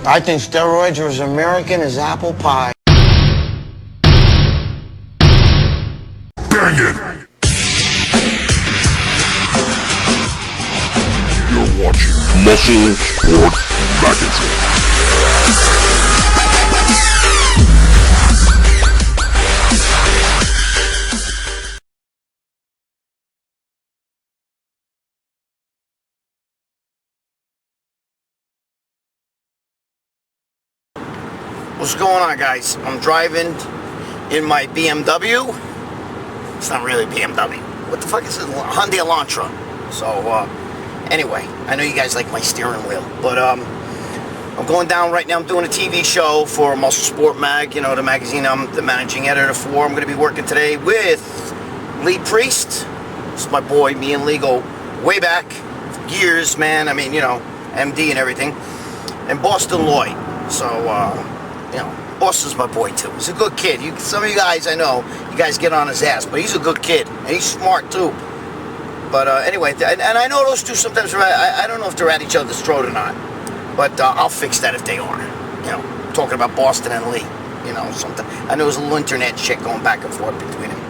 I think steroids are as American as apple pie. Bang it! You're watching Muscle Sport Magazine. What's going on, guys? I'm driving in my BMW. It's not really BMW. What the fuck is it? Hyundai Elantra. So, anyway, I know you guys like my steering wheel, but I'm going down right now. I'm doing a TV show for Muscle Sport Mag, you know, the magazine I'm the managing editor for. I'm going to be working today with Lee Priest. This is my boy. Me and Lee go way back, years, man. I mean, you know, MD and everything. And Boston Lloyd. So, you know, Boston's my boy too. He's a good kid. Some of you guys, I know, you guys get on his ass, but he's a good kid, and he's smart too. But anyway, and I know those two sometimes, I don't know if they're at each other's throat or not, but I'll fix that if they are. You know, talking about Boston and Lee, you know, something. I know there's a little internet shit going back and forth between them.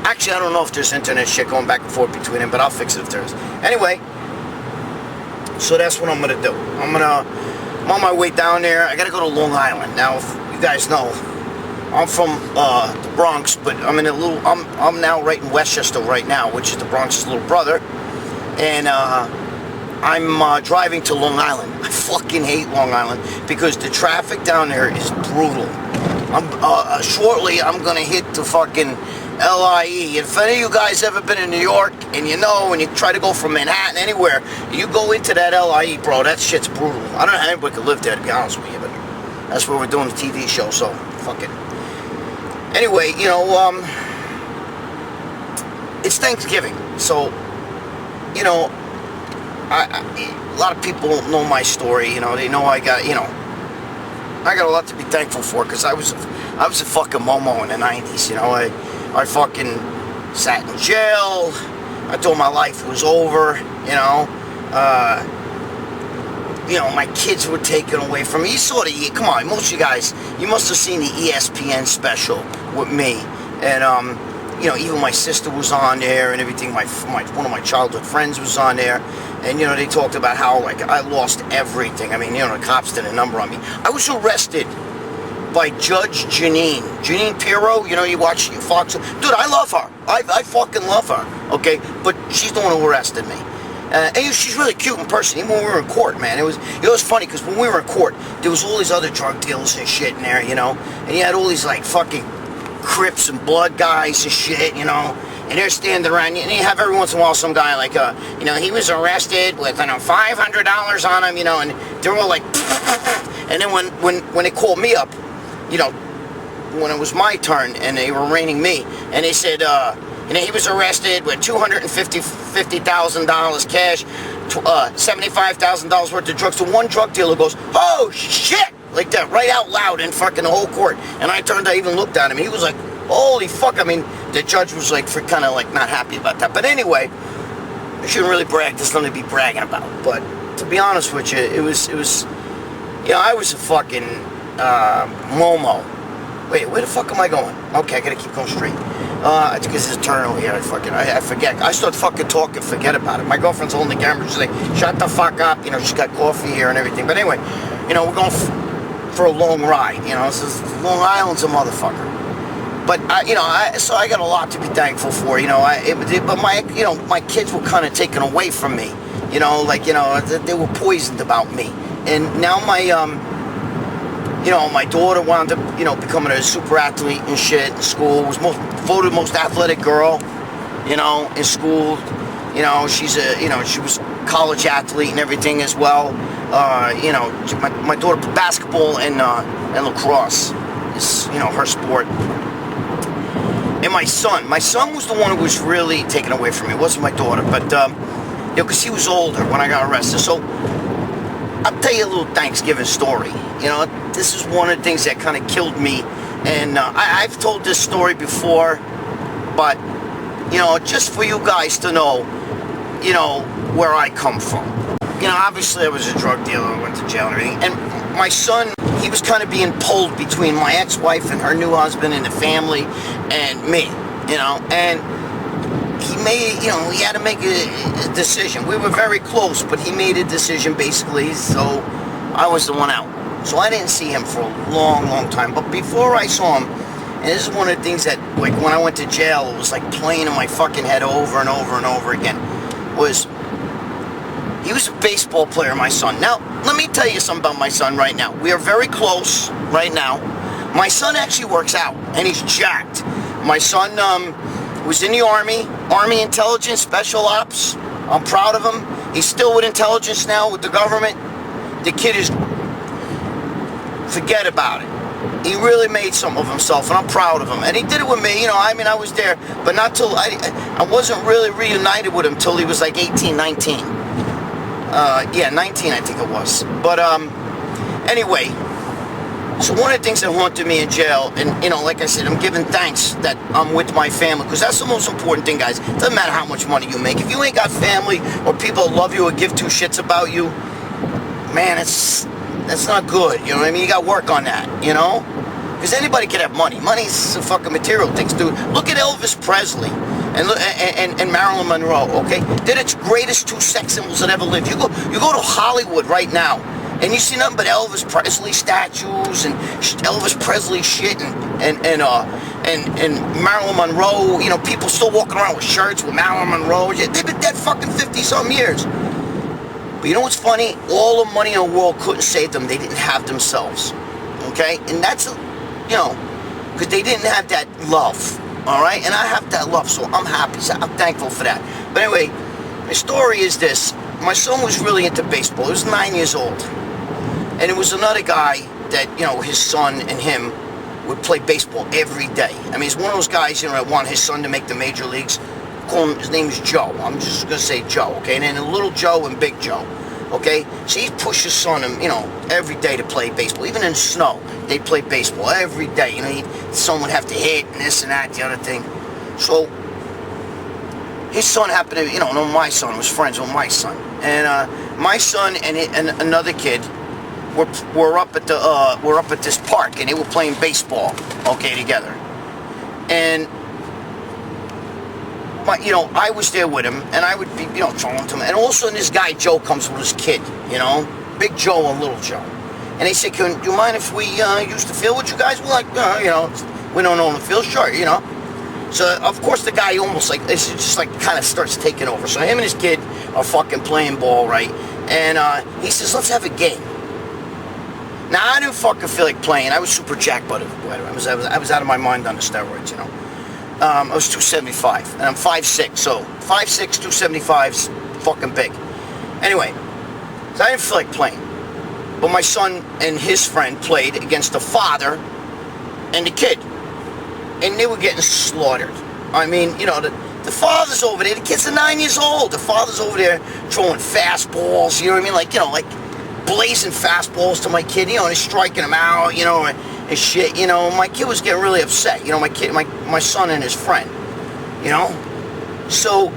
Actually, I don't know if there's internet shit going back and forth between them, but I'll fix it if there is. Anyway, so that's what I'm gonna do. I'm on my way down there. I gotta go to Long Island. Now, if you guys know, I'm from the Bronx, but I'm in a little. I'm now right in Westchester right now, which is the Bronx's little brother, and I'm driving to Long Island. I fucking hate Long Island because the traffic down there is brutal. Shortly I'm gonna hit the fucking LIE. If any of you guys ever been in New York and you know, and you try to go from Manhattan anywhere, you go into that LIE, bro, that shit's brutal. I don't know how anybody could live there, to be honest with you, but that's where we're doing the TV show, so fuck it. Anyway, you know, it's Thanksgiving, so, you know, a lot of people know my story, you know, they know I got, you know, I got a lot to be thankful for, because I was a fucking Momo in the 90s, you know. I fucking sat in jail. I thought my life was over, you know. You know, my kids were taken away from me. You saw come on, most of you guys, you must have seen the ESPN special with me. And, you know, even my sister was on there and everything. One of my childhood friends was on there. And, you know, they talked about how, like, I lost everything. I mean, you know, the cops did a number on me. I was arrested by Judge Janine Pirro. You know, you watch Fox. Dude, I love her. I fucking love her. Okay, but she's the one who arrested me. And she's really cute in person. Even when we were in court, man, it was funny because when we were in court, there was all these other drug dealers and shit in there, you know, and you had all these like fucking Crips and Blood guys and shit, you know. And they're standing around, and you have every once in a while some guy like, you know, he was arrested with, you know, $500 on him, you know, and they're all like, and then when they called me up, you know, when it was my turn and they were arraigning me, and they said, you know, he was arrested with $250,000 cash, $75,000 worth of drugs. So one drug dealer goes, "Oh shit!" like that, right out loud in fucking the whole court. And I even looked at him. He was like, "Holy fuck!" I mean, the judge was like, kind of like not happy about that. But anyway, I shouldn't really brag. There's nothing to be bragging about. But to be honest with you, it was, you know, I was a fucking Momo. Wait, where the fuck am I going? Okay, I gotta keep going straight. Because it's a turn over here. I forget. I start fucking talking, forget about it. My girlfriend's holding the camera. She's like, "Shut the fuck up." You know, she's got coffee here and everything. But anyway, you know, we're going for a long ride. You know, Long Island's a motherfucker. But you know, so I got a lot to be thankful for. You know, but my kids were kind of taken away from me. You know, like, you know, they were poisoned about me. And now you know, my daughter wound up, you know, becoming a super athlete and shit in school. Was voted most athletic girl, you know, in school. You know, she was a college athlete and everything as well. You know, my daughter played basketball and lacrosse is, you know, her sport. And my son was the one who was really taken away from me. It wasn't my daughter, but you know, because he was older when I got arrested. So I'll tell you a little Thanksgiving story. You know, this is one of the things that kind of killed me. And I've told this story before, but, you know, just for you guys to know, you know, where I come from. you know, obviously I was a drug dealer. I went to jail and everything. And my son, he was kind of being pulled between my ex-wife and her new husband and the family and me, you know. And he made, you know, he had to make a decision. We were very close, but he made a decision basically, so I was the one out. So I didn't see him for a long, long time. But before I saw him, and this is one of the things that, like, when I went to jail, it was like playing in my fucking head over and over and over again, was he was a baseball player, my son. Now, let me tell you something about my son right now. We are very close right now. My son actually works out, and he's jacked. My son was in the Army Intelligence, Special Ops. I'm proud of him. He's still with intelligence now, with the government. The kid is, forget about it. He really made something of himself, and I'm proud of him. And he did it with me, you know, I mean, I was there, but not till, I wasn't really reunited with him till he was like 18, 19. Yeah, 19 I think it was. But, anyway, so one of the things that haunted me in jail, and, you know, like I said, I'm giving thanks that I'm with my family, because that's the most important thing, guys. It doesn't matter how much money you make. If you ain't got family, or people that love you, or give two shits about you, man, that's not good, you know what I mean? You got to work on that, you know? Because anybody can have money. Money's a fucking material thing, dude. Look at Elvis Presley and Marilyn Monroe, okay? They're the greatest two sex symbols that ever lived. You go to Hollywood right now, and you see nothing but Elvis Presley statues and Elvis Presley shit and Marilyn Monroe. You know, people still walking around with shirts with Marilyn Monroe. They've been dead fucking 50-some years. But you know what's funny? All the money in the world couldn't save them. They didn't have themselves. Okay? And that's, you know, because they didn't have that love. All right? And I have that love, so I'm happy. So I'm thankful for that. But anyway, my story is this. My son was really into baseball. He was 9 years old. And it was another guy that, you know, his son and him would play baseball every day. I mean, he's one of those guys, you know, that want his son to make the major leagues. Call him, his name is Joe. I'm just going to say Joe, okay? And then Little Joe and Big Joe, okay? So he pushed his son, you know, every day to play baseball. Even in the snow, they play baseball every day. You know, son would have to hit and this and that, the other thing. So his son happened to, you know my son was friends with my son. And my son and another kid were up at this park, and they were playing baseball, okay, together. And you know, I was there with him, and I would be, you know, throwing to him. And all of a sudden, this guy, Joe, comes with his kid, you know, Big Joe and Little Joe. And they said, do you mind if we use the field with you guys? We're like, you know, we don't own the field, sure, you know. So, of course, the guy almost, like, it's just, like, kind of starts taking over. So him and his kid are fucking playing ball, right? And he says, let's have a game. Now, I didn't fucking feel like playing. I was super jacked, but I was out of my mind on the steroids, you know. I was 275, and I'm 5'6", so 5'6", 275 is fucking big. Anyway, so I didn't feel like playing. But my son and his friend played against the father and the kid. And they were getting slaughtered. I mean, you know, the father's over there, the kid's 9 years old. The father's over there throwing fastballs, you know what I mean? Like, you know, like blazing fastballs to my kid, you know, and he's striking him out, you know, and shit, you know. My kid was getting really upset, you know, my son and his friend, you know. So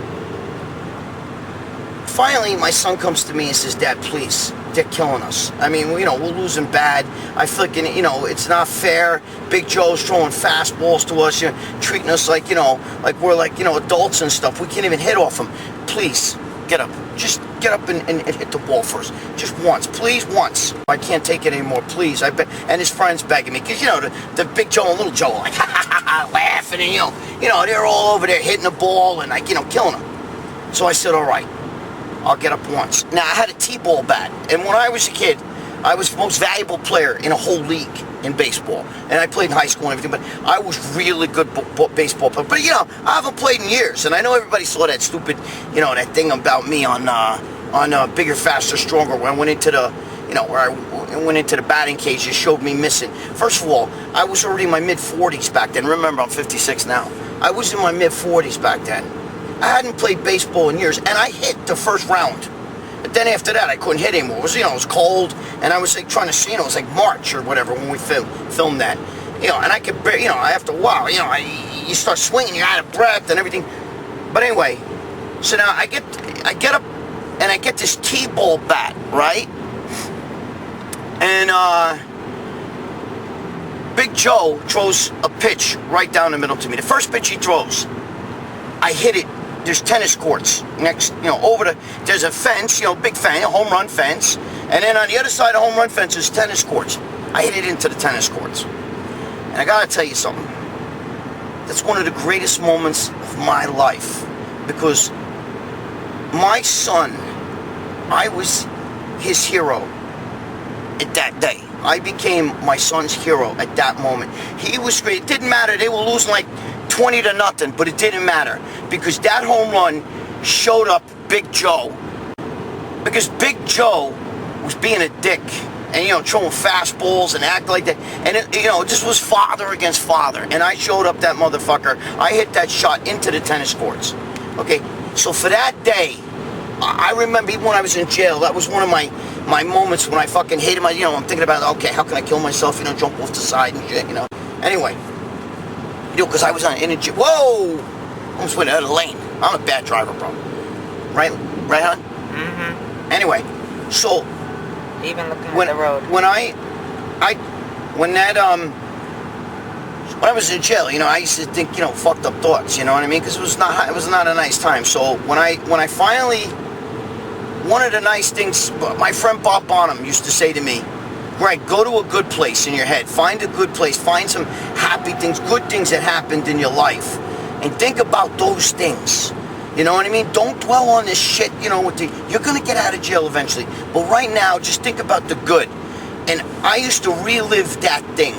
finally my son comes to me and says, Dad, please, they're killing us. I mean, you know, we're losing bad. I freaking, you know, it's not fair. Big Joe's throwing fastballs to us, you know, treating us like, you know, like we're like, you know, adults and stuff. We can't even hit off him. Please, get up. Just get up and hit the ball first. Just once. Please, once. I can't take it anymore. Please. I bet. And his friends begging me. Because, you know, the Big Joe and Little Joe are like, ha, ha, ha, ha, laughing. And, you know, they're all over there hitting the ball and, like, you know, killing him. So I said, all right. I'll get up once. Now, I had a T-ball bat. And when I was a kid, I was the most valuable player in a whole league in baseball. And I played in high school and everything, but I was really good baseball player. But, you know, I haven't played in years. And I know everybody saw that stupid, you know, that thing about me on Bigger, Faster, Stronger, when I went into the, you know, where I went into the batting cage, it showed me missing. First of all, I was already in my mid-40s back then. Remember, I'm 56 now. I was in my mid-40s back then. I hadn't played baseball in years, and I hit the first round. But then after that, I couldn't hit anymore. It was, you know, it was cold, and I was like trying to see, you know, it was like March or whatever when we filmed that. You know, and I could, you know, after a while, you know, you start swinging, you're out of breath and everything. But anyway, so now I get up and I get this T-ball bat, right? And Big Joe throws a pitch right down the middle to me. The first pitch he throws, I hit it. There's tennis courts next, there's a fence, big fence, home run fence. And then on the other side of the home run fence is tennis courts. I hit it into the tennis courts. And I gotta tell you something. That's one of the greatest moments of my life. Because my son, I was his hero at that day. I became my son's hero at that moment. He was great. It didn't matter. They were losing like 20-0, but it didn't matter because that home run showed up Big Joe. Because Big Joe was being a dick and throwing fastballs and acting like that, and it just was father against father. And I showed up that motherfucker. I hit that shot into the tennis courts. Okay, so for that day, I remember even when I was in jail, that was one of my moments when I fucking hated I'm thinking about, okay, how can I kill myself, jump off the side and shit, Anyway, because I was in a jail. Whoa! Almost went out of the lane. I'm a bad driver, bro. Right, hon? Mm-hmm. Anyway, so even looking at the road. When I was in jail, I used to think, fucked up thoughts, you know what I mean? Because it was not a nice time. So when I finally, one of the nice things, my friend Bob Bonham used to say to me, Gregg, go to a good place in your head. Find a good place. Find some happy things, good things that happened in your life. And think about those things. You know what I mean? Don't dwell on this shit, you're going to get out of jail eventually. But right now, just think about the good. And I used to relive that thing,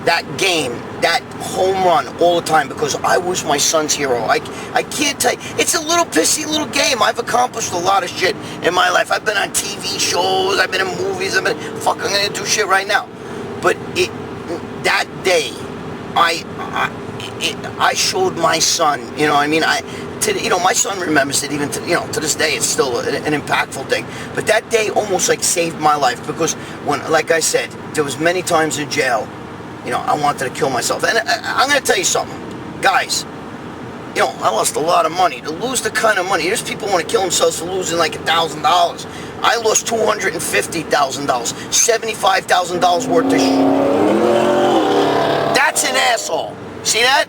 that game, that home run all the time because I was my son's hero. I can't tell you. It's a little pissy little game. I've accomplished a lot of shit in my life. I've been on TV shows. I've been in movies. I'm going to do shit right now. But that day, I showed my son, you know what I mean? My son remembers it even to this day. It's still an impactful thing. But that day almost like saved my life because when, like I said, there was many times in jail, I wanted to kill myself. And I'm going to tell you something, guys. I lost a lot of money. To lose the kind of money, there's people who want to kill themselves for losing like $1,000. I lost $250,000, $75,000 worth of shit. That's an asshole. See that?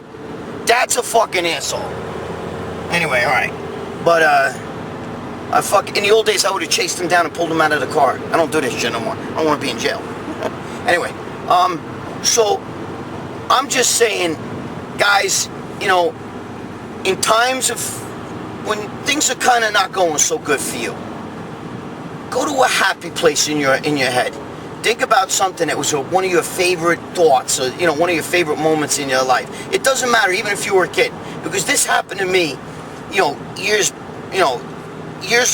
That's a fucking asshole. Anyway, all right. But in the old days, I would have chased him down and pulled him out of the car. I don't do this shit no more. I don't want to be in jail. Anyway, so I'm just saying, guys, in times of when things are kind of not going so good for you, go to a happy place in your head. Think about something that was one of your favorite thoughts, or one of your favorite moments in your life. It doesn't matter, even if you were a kid, because this happened to me, years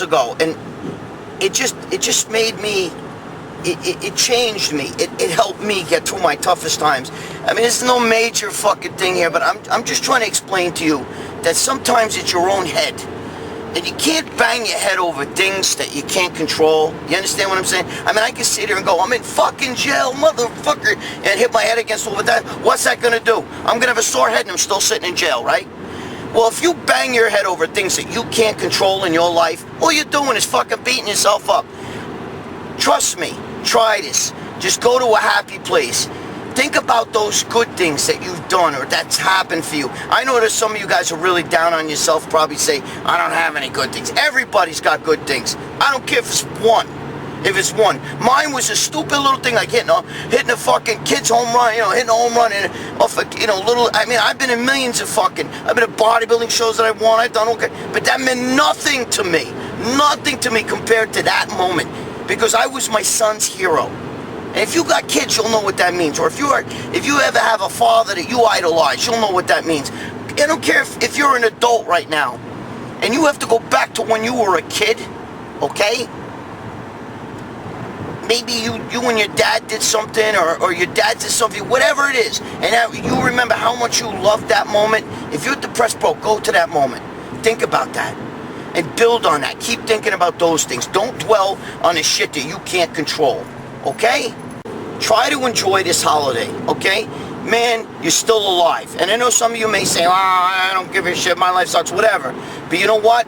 ago, and it just made me. It changed me. It helped me get through my toughest times. I mean, it's no major fucking thing here, but I'm just trying to explain to you that sometimes it's your own head. And you can't bang your head over things that you can't control. You understand what I'm saying? I mean, I can sit here and go, I'm in fucking jail, motherfucker, and hit my head against the wall. But what's that going to do? I'm going to have a sore head and I'm still sitting in jail, right? Well, if you bang your head over things that you can't control in your life, all you're doing is fucking beating yourself up. Trust me. Try this. Just go to a happy place. Think about those good things that you've done or that's happened for you. I know that some of you guys are really down on yourself, probably say, I don't have any good things. Everybody's got good things. I don't care if it's one. Mine was a stupid little thing like hitting a fucking kid's home run, hitting a home run and off a, I've been in millions of I've been at bodybuilding shows that I won, I've done okay, but that meant nothing to me compared to that moment because I was my son's hero. And if you got kids, you'll know what that means. Or if you ever have a father that you idolize, you'll know what that means. I don't care if you're an adult right now and you have to go back to when you were a kid, okay? Maybe you and your dad did something or your dad did something, whatever it is. And you remember how much you loved that moment. If you're depressed, bro, go to that moment. Think about that. And build on that. Keep thinking about those things. Don't dwell on the shit that you can't control. Okay? Try to enjoy this holiday. Okay? Man, you're still alive. And I know some of you may say, I don't give a shit. My life sucks. Whatever. But you know what?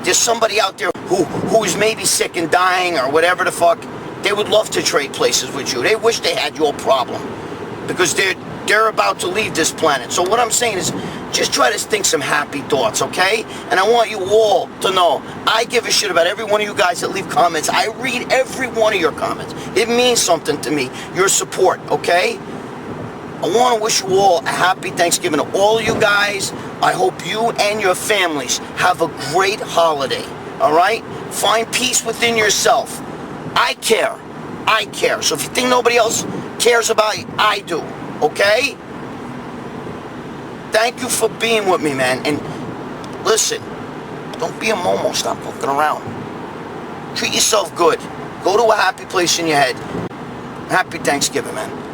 There's somebody out there who's maybe sick and dying or whatever the fuck, they would love to trade places with you. They wish they had your problem because they're about to leave this planet. So what I'm saying is just try to think some happy thoughts, okay? And I want you all to know I give a shit about every one of you guys that leave comments. I read every one of your comments. It means something to me, your support, okay? I want to wish you all a happy Thanksgiving to all of you guys. I hope you and your families have a great holiday, all right? Find peace within yourself. I care. I care. So if you think nobody else cares about you, I do, okay? Thank you for being with me, man. And listen, don't be a Momo. Stop looking around. Treat yourself good. Go to a happy place in your head. Happy Thanksgiving, man.